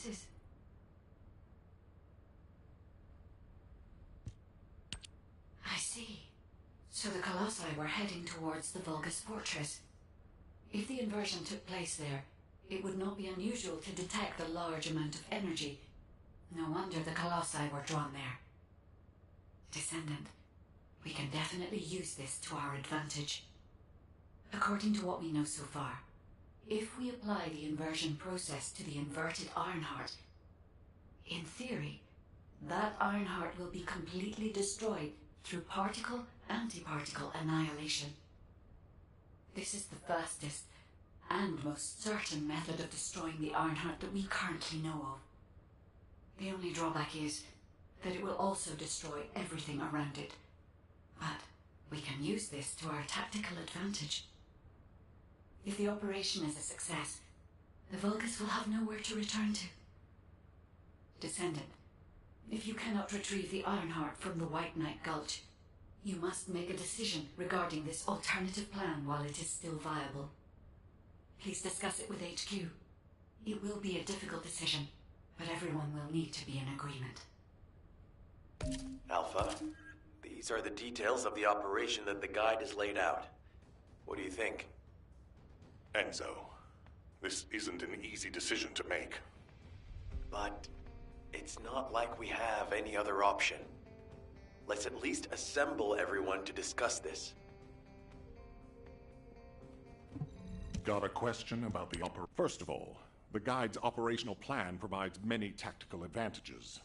This is... I see. So the Colossi were heading towards the Vulgus Fortress. If the inversion took place there, it would not be unusual to detect a large amount of energy. No wonder the Colossi were drawn there. Descendant, we can definitely use this to our advantage. According to what we know so far, if we apply the inversion process to the inverted Ironheart, in theory, that Ironheart will be completely destroyed through particle-antiparticle annihilation. This is the fastest and most certain method of destroying the Ironheart that we currently know of. The only drawback is that it will also destroy everything around it. But we can use this to our tactical advantage. If the operation is a success, the Vulgus will have nowhere to return to. Descendant, if you cannot retrieve the Ironheart from the White Knight Gulch, you must make a decision regarding this alternative plan while it is still viable. Please discuss it with HQ. It will be a difficult decision, but everyone will need to be in agreement. Alpha, these are the details of the operation that the guide has laid out. What do you think? Enzo, this isn't an easy decision to make. But it's not like we have any other option. Let's at least assemble everyone to discuss this. Got a question about the First of all, the guide's operational plan provides many tactical advantages.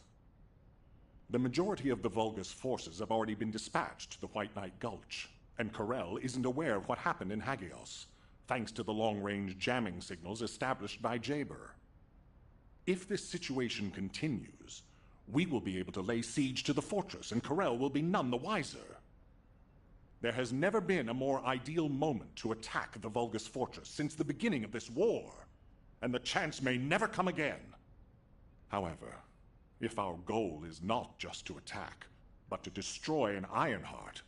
The majority of the Vulgus forces have already been dispatched to the White Knight Gulch, and Corel isn't aware of what happened in Hagios, thanks to the long-range jamming signals established by Jaber. If this situation continues, we will be able to lay siege to the fortress, and Corel will be none the wiser. There has never been a more ideal moment to attack the Vulgus fortress since the beginning of this war, and the chance may never come again. However, if our goal is not just to attack, but to destroy an Ironheart,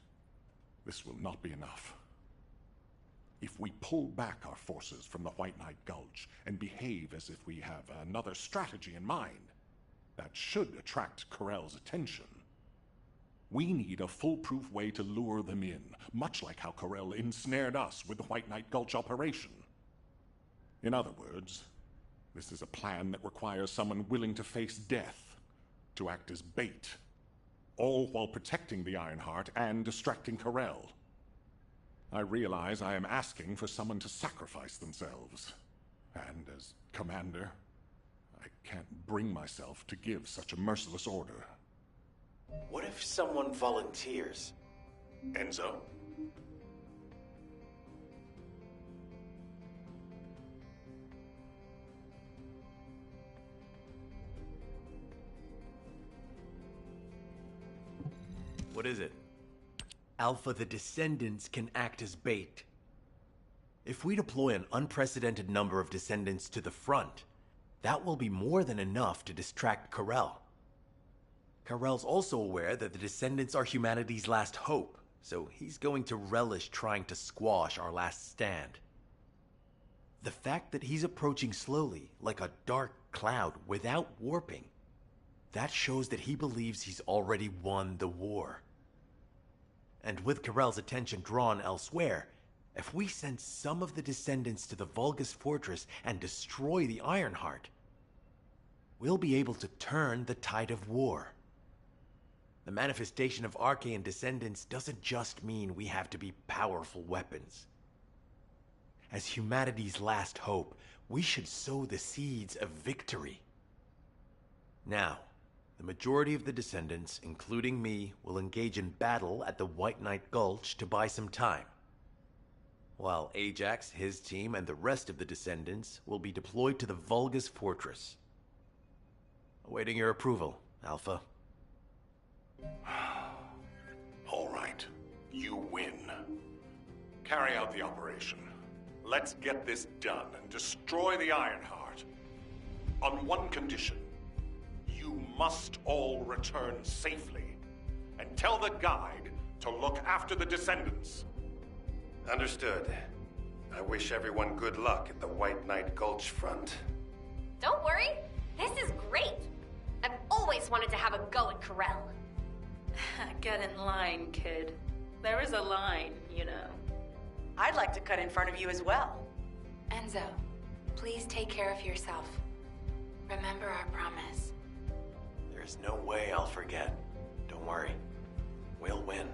this will not be enough. If we pull back our forces from the White Knight Gulch and behave as if we have another strategy in mind, that should attract Corel's attention. We need a foolproof way to lure them in, much like how Corel ensnared us with the White Knight Gulch operation. In other words, this is a plan that requires someone willing to face death, to act as bait, all while protecting the Ironheart and distracting Corel. I realize I am asking for someone to sacrifice themselves, and as commander, I can't bring myself to give such a merciless order. What if someone volunteers? Enzo? What is it? Alpha, the Descendants can act as bait. If we deploy an unprecedented number of Descendants to the front, that will be more than enough to distract Corel. Corel's also aware that the Descendants are humanity's last hope, so he's going to relish trying to squash our last stand. The fact that he's approaching slowly, like a dark cloud without warping, that shows that he believes he's already won the war. And with Corel's attention drawn elsewhere, if we send some of the Descendants to the Vulgus Fortress and destroy the Ironheart, we'll be able to turn the tide of war. The manifestation of Archaean Descendants doesn't just mean we have to be powerful weapons. As humanity's last hope, we should sow the seeds of victory. Now, the majority of the Descendants, including me, will engage in battle at the White Knight Gulch to buy some time, while Ajax, his team, and the rest of the Descendants will be deployed to the Vulgus Fortress. Awaiting your approval, Alpha. All right, you win. Carry out the operation. Let's get this done and destroy the Ironheart. On one condition. You must all return safely, and tell the guide to look after the Descendants. Understood. I wish everyone good luck at the White Knight Gulch front. Don't worry, this is line, kid. There is a line, you know. I'd like to cut in front of you as well. Enzo, please take care of yourself. Remember our promise. There's no way I'll forget. Don't worry. We'll win.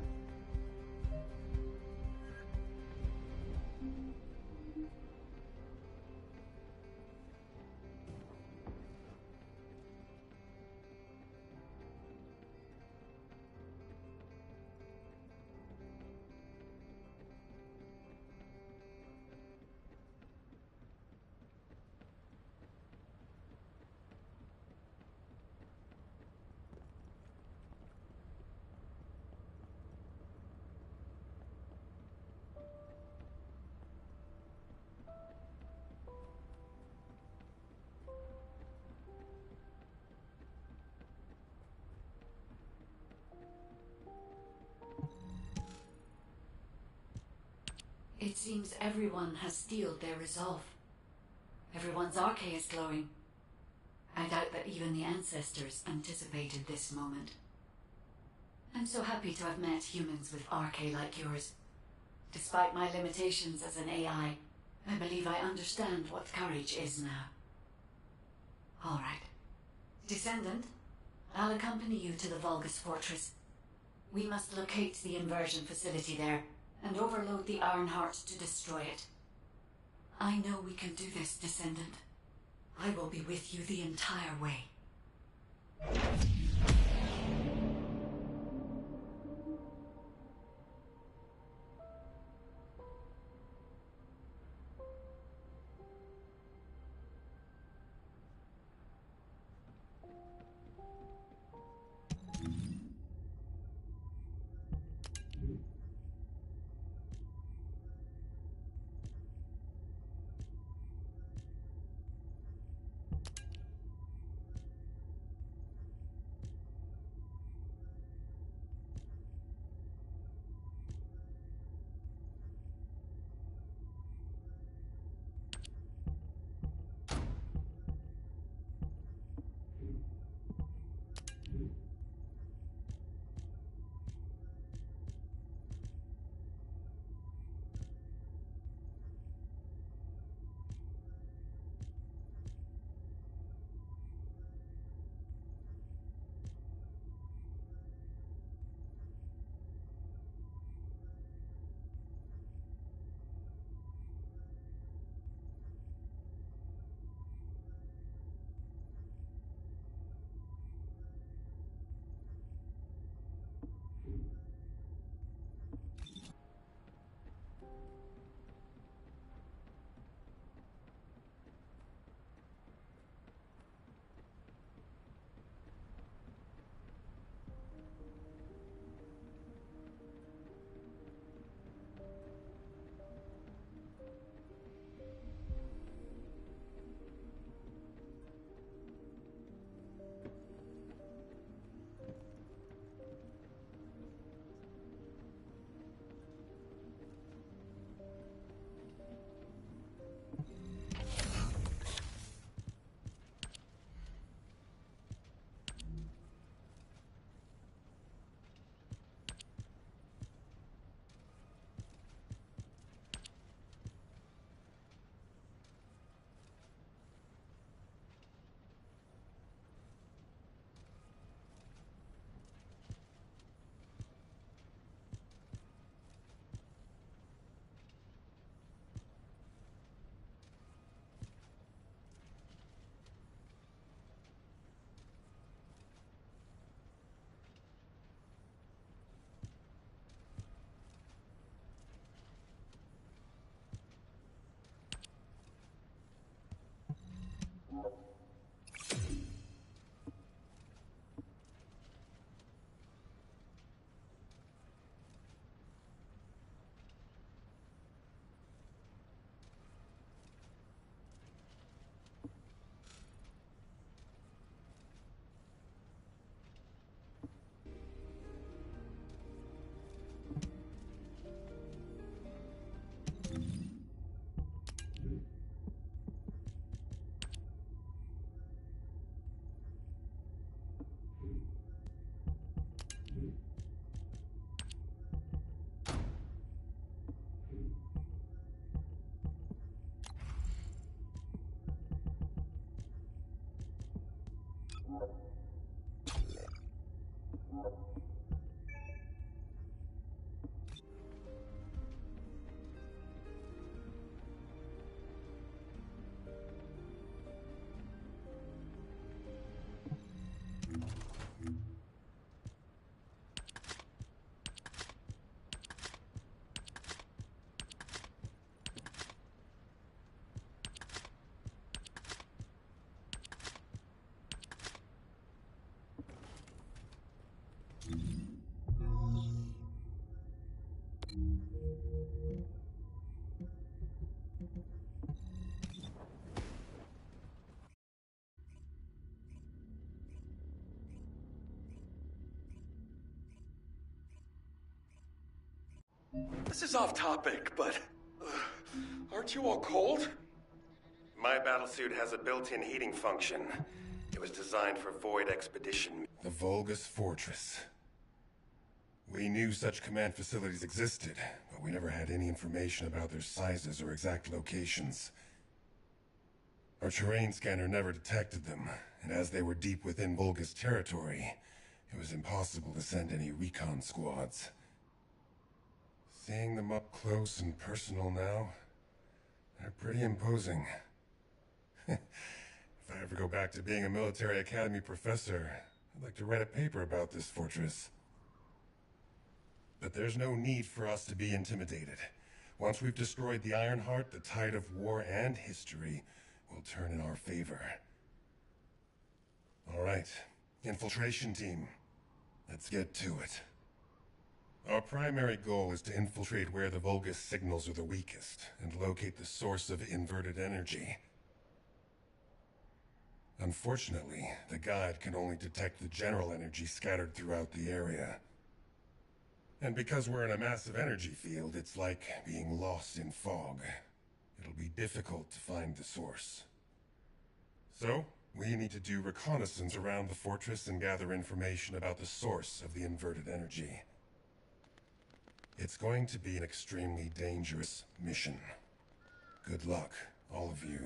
It seems everyone has steeled their resolve. Everyone's arche is glowing. I doubt that even the ancestors anticipated this moment. I'm so happy to have met humans with arche like yours. Despite my limitations as an AI, I believe I understand what courage is now. All right. Descendant, I'll accompany you to the Vulgus Fortress. We must locate the inversion facility there and overload the Ironheart to destroy it. I know we can do this, Descendant. I will be with you the entire way. This is off topic, but aren't you all cold? My battlesuit has a built-in heating function. It was designed for void expedition. The Vulgus Fortress. We knew such command facilities existed, but we never had any information about their sizes or exact locations. Our terrain scanner never detected them, and as they were deep within Vulgus territory, it was impossible to send any recon squads. Seeing them up close and personal now, they're pretty imposing. If I ever go back to being a military academy professor, I'd like to write a paper about this fortress. But there's no need for us to be intimidated. Once we've destroyed the Ironheart, the tide of war and history will turn in our favor. All right, infiltration team, let's get to it. Our primary goal is to infiltrate where the Vulgus signals are the weakest and locate the source of inverted energy. Unfortunately, the guide can only detect the general energy scattered throughout the area. And because we're in a massive energy field, it's like being lost in fog. It'll be difficult to find the source. So, we need to do reconnaissance around the fortress and gather information about the source of the inverted energy. It's going to be an extremely dangerous mission. Good luck, all of you.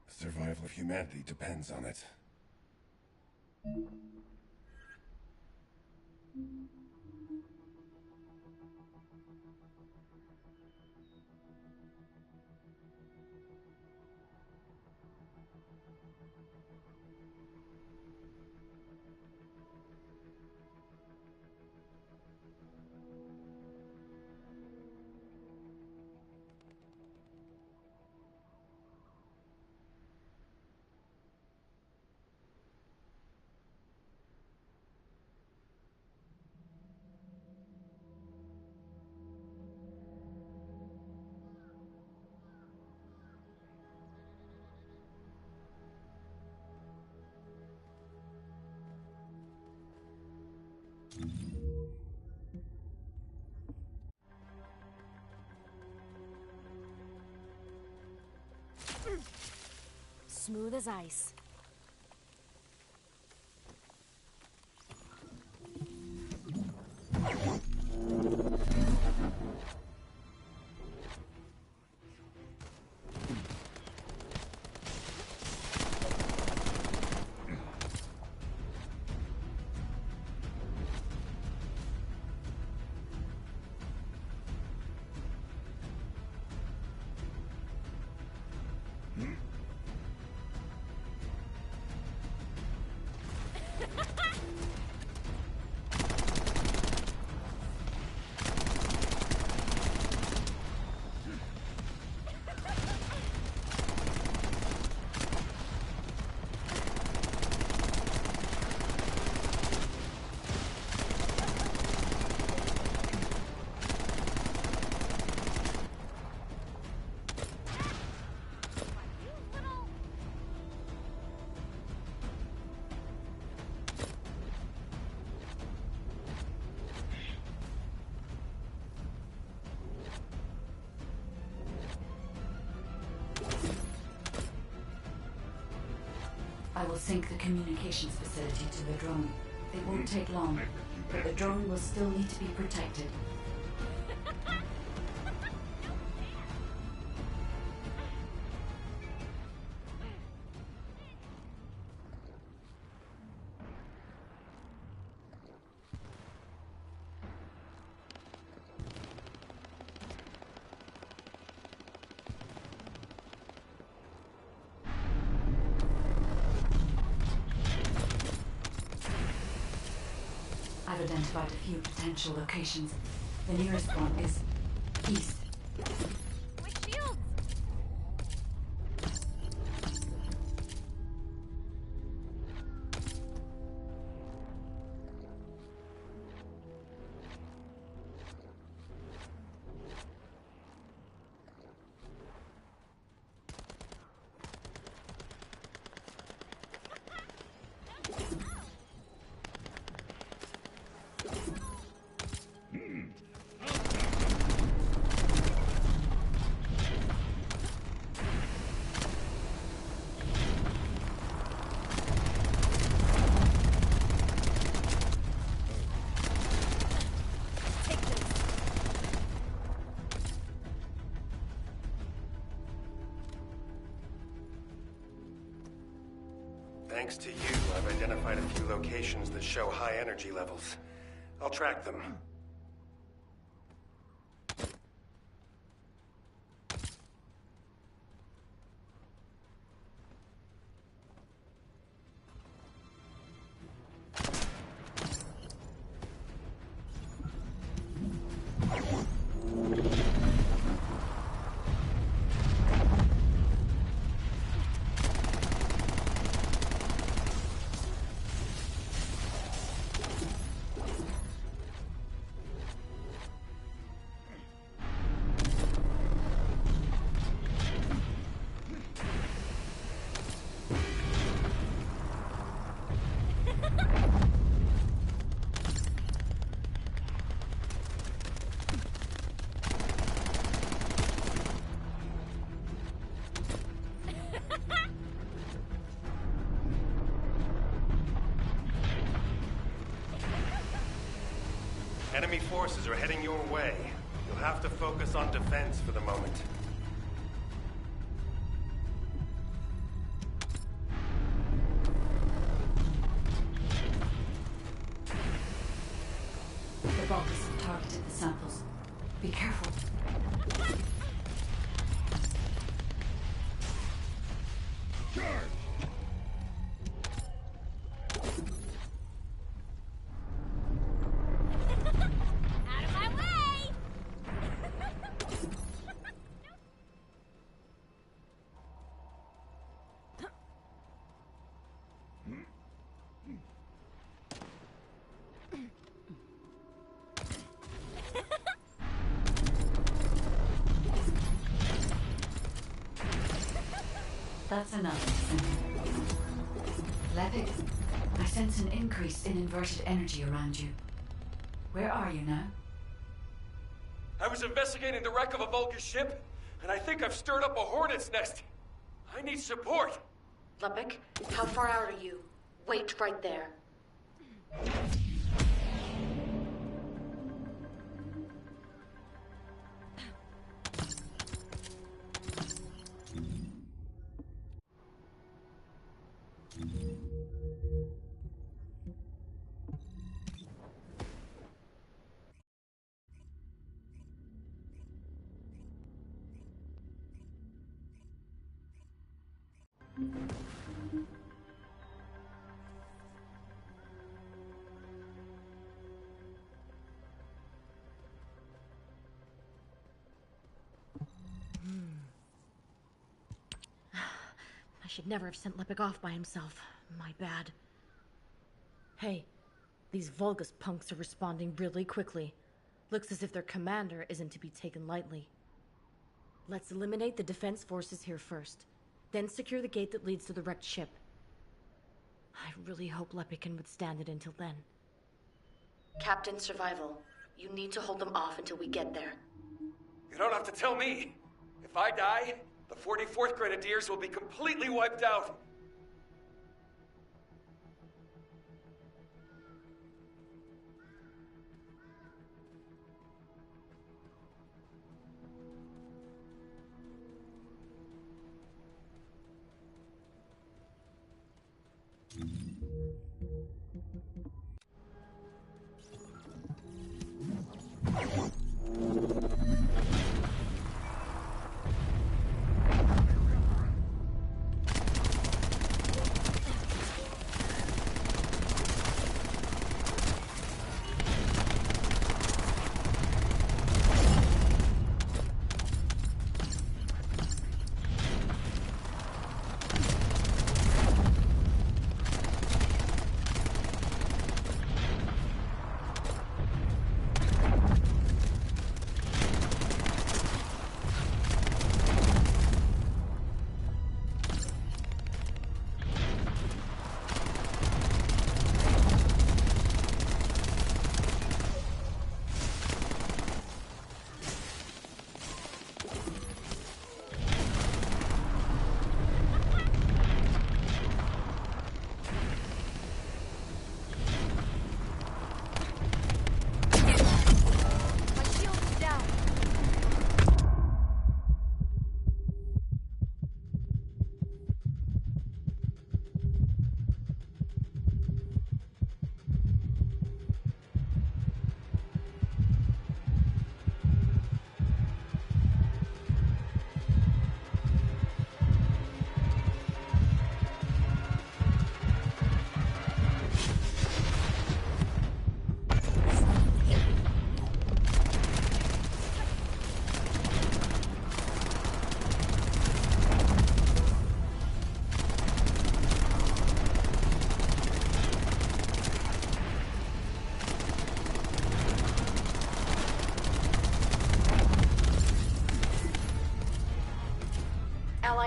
The survival of humanity depends on it. Smooth as ice. I will sync the communications facility to the drone. It won't take long, but the drone will still need to be protected. I've identified a few potential locations. The nearest one is east. My shields! Thanks to you, I've identified a few locations that show high energy levels. I'll track them. Enemy forces are heading your way. You'll have to focus on defense for the moment. The Vulgus have targeted the samples. Be careful. Out of my way! That's enough. Levitt, I sense an increase in inverted energy around you. Where are you now? I was investigating the wreck of a Vulcan ship, and I think I've stirred up a hornet's nest. I need support. Lepic, how far out are you? Wait right there. I should never have sent Lepic off by himself. My bad. Hey, these Vulgus punks are responding really quickly. Looks as if their commander isn't to be taken lightly. Let's eliminate the defense forces here first, then secure the gate that leads to the wrecked ship. I really hope Lepic can withstand it until then. Captain Survival, you need to hold them off until we get there. You don't have to tell me. If I die, the 44th Grenadiers will be completely wiped out.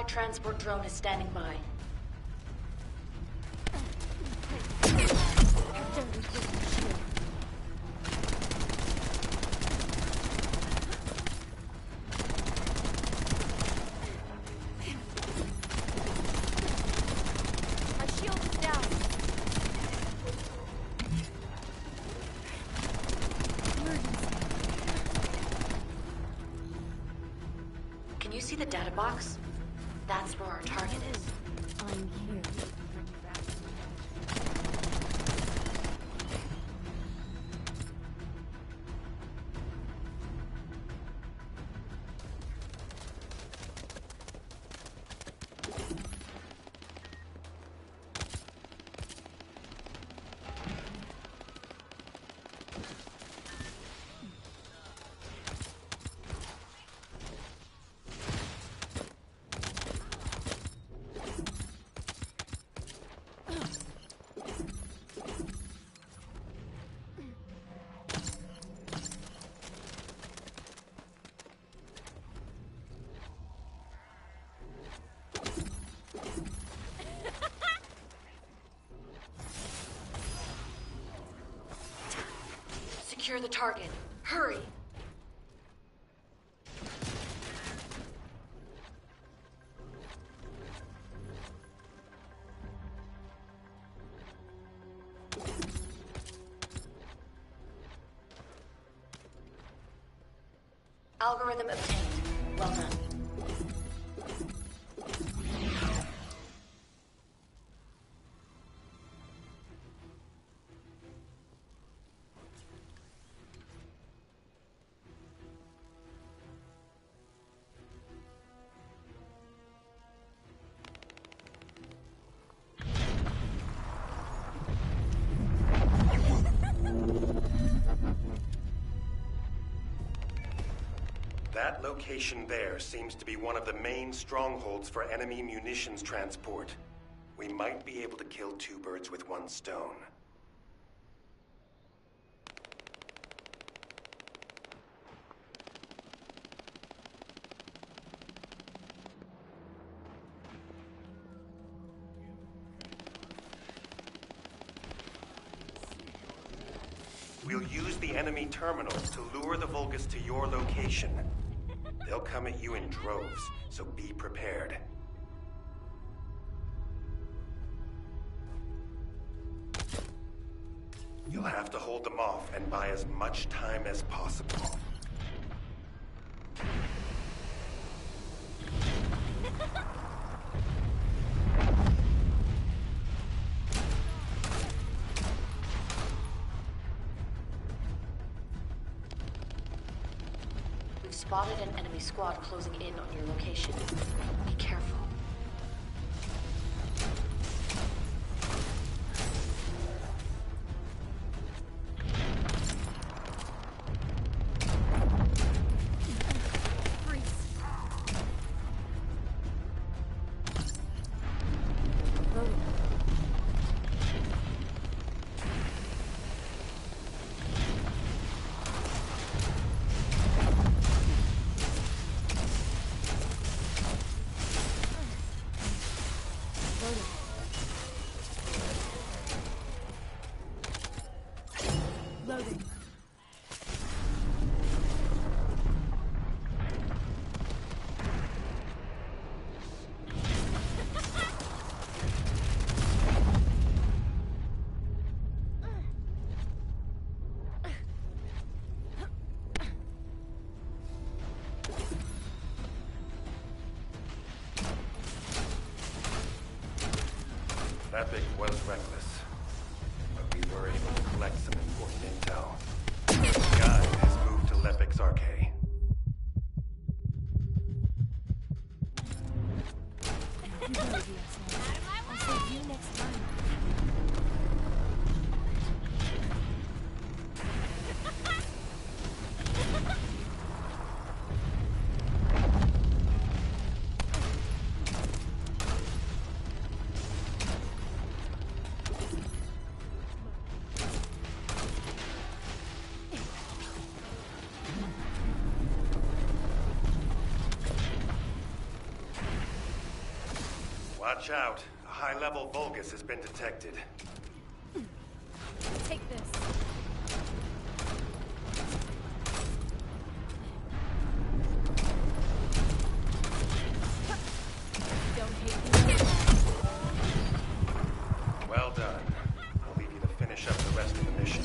transport drone is standing by. Can you see the data box? That's where our target is. I'm here. Secure the target. Hurry! Algorithm obtained. Well done. That location there seems to be one of the main strongholds for enemy munitions transport. We might be able to kill two birds with one stone. We'll use the enemy terminals to lure the Vulgus to your location. They'll come at you in droves, so be prepared. You'll have to hold them off and buy as much time as possible. We've spotted an enemy squad closing in on your location. Be careful. Loading. That big was reckless, but we were able to collect some important intel. The guide has moved to Lepix Arcade. You better be I'll save you next time. Watch out. A high-level Vulgus has been detected. Take this. Don't hate me. Well done. I'll leave you to finish up the rest of the mission.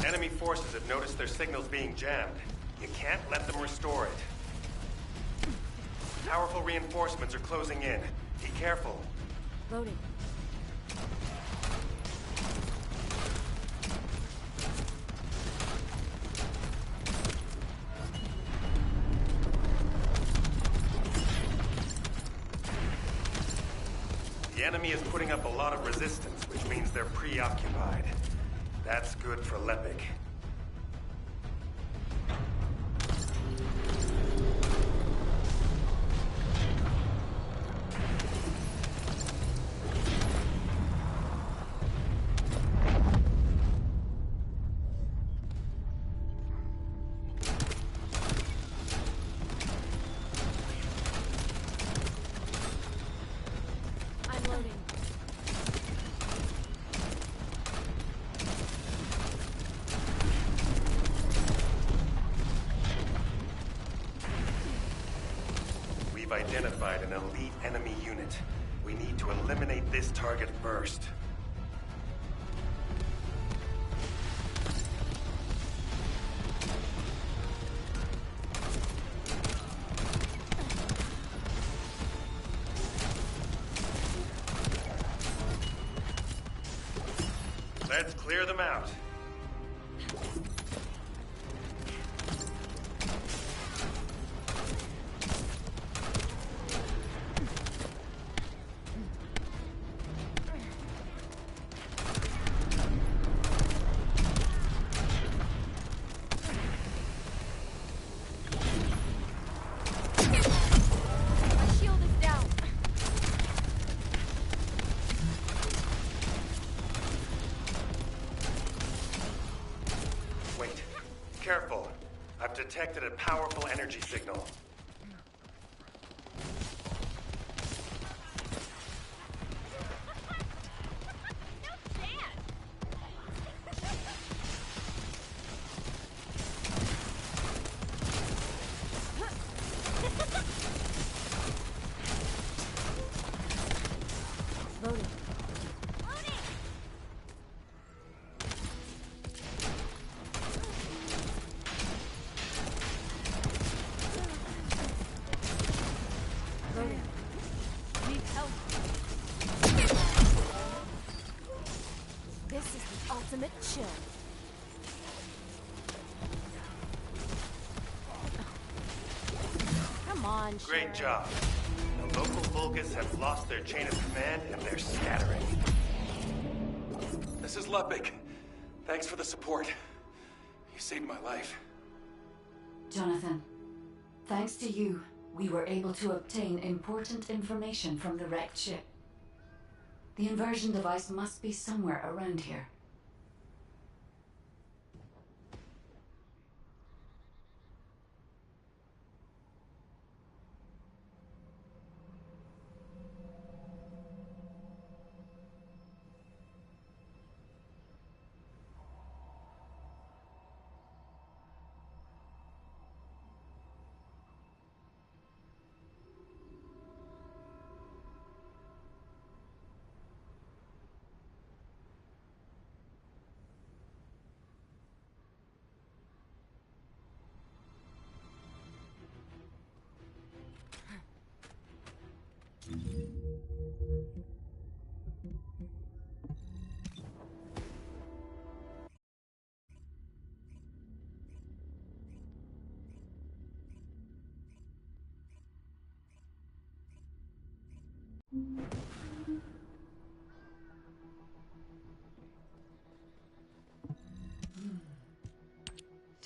Enemy forces have noticed their signals being jammed. You can't let them restore it. Powerful reinforcements are closing in. Be careful. Loading. The enemy is putting up a lot of resistance, which means they're preoccupied. That's good for Lepic. I'm loading. We've identified an elite enemy unit. We need to eliminate this target first. Let's clear them out. My shield is down. Wait. Careful. I've detected a powerful energy signal. Loading. Loading. Need help. This is the ultimate chill. Come on, Great Sharon. job. The local Vulgus have lost their chain of command and they're scattering. This is Lepic. Thanks for the support. You saved my life. Jonathan, thanks to you, we were able to obtain important information from the wrecked ship. The inversion device must be somewhere around here.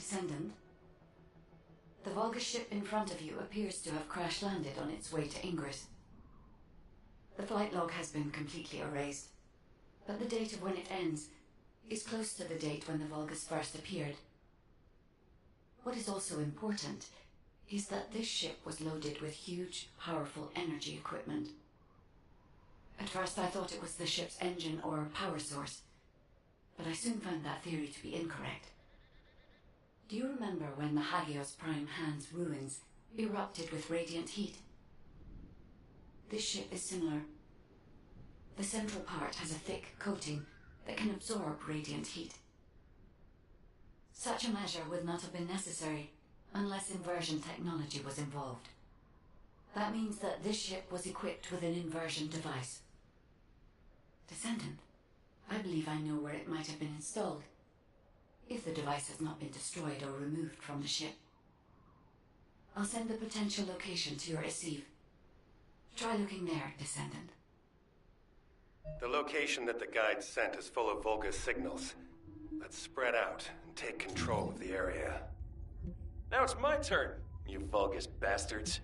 Descendant. The Vulgus ship in front of you appears to have crash-landed on its way to Ingress. The flight log has been completely erased, but the date of when it ends is close to the date when the Vulgus first appeared. What is also important is that this ship was loaded with huge, powerful energy equipment. At first I thought it was the ship's engine or power source, but I soon found that theory to be incorrect. Do you remember when the Hagios Prime Hand's ruins erupted with radiant heat? This ship is similar. The central part has a thick coating that can absorb radiant heat. Such a measure would not have been necessary unless inversion technology was involved. That means that this ship was equipped with an inversion device. Descendant, I believe I know where it might have been installed, if the device has not been destroyed or removed from the ship. I'll send the potential location to your Ep7. Try looking there, Descendant. The location that the guide sent is full of Vulgus signals. Let's spread out and take control of the area. Now it's my turn, you Vulgus bastards.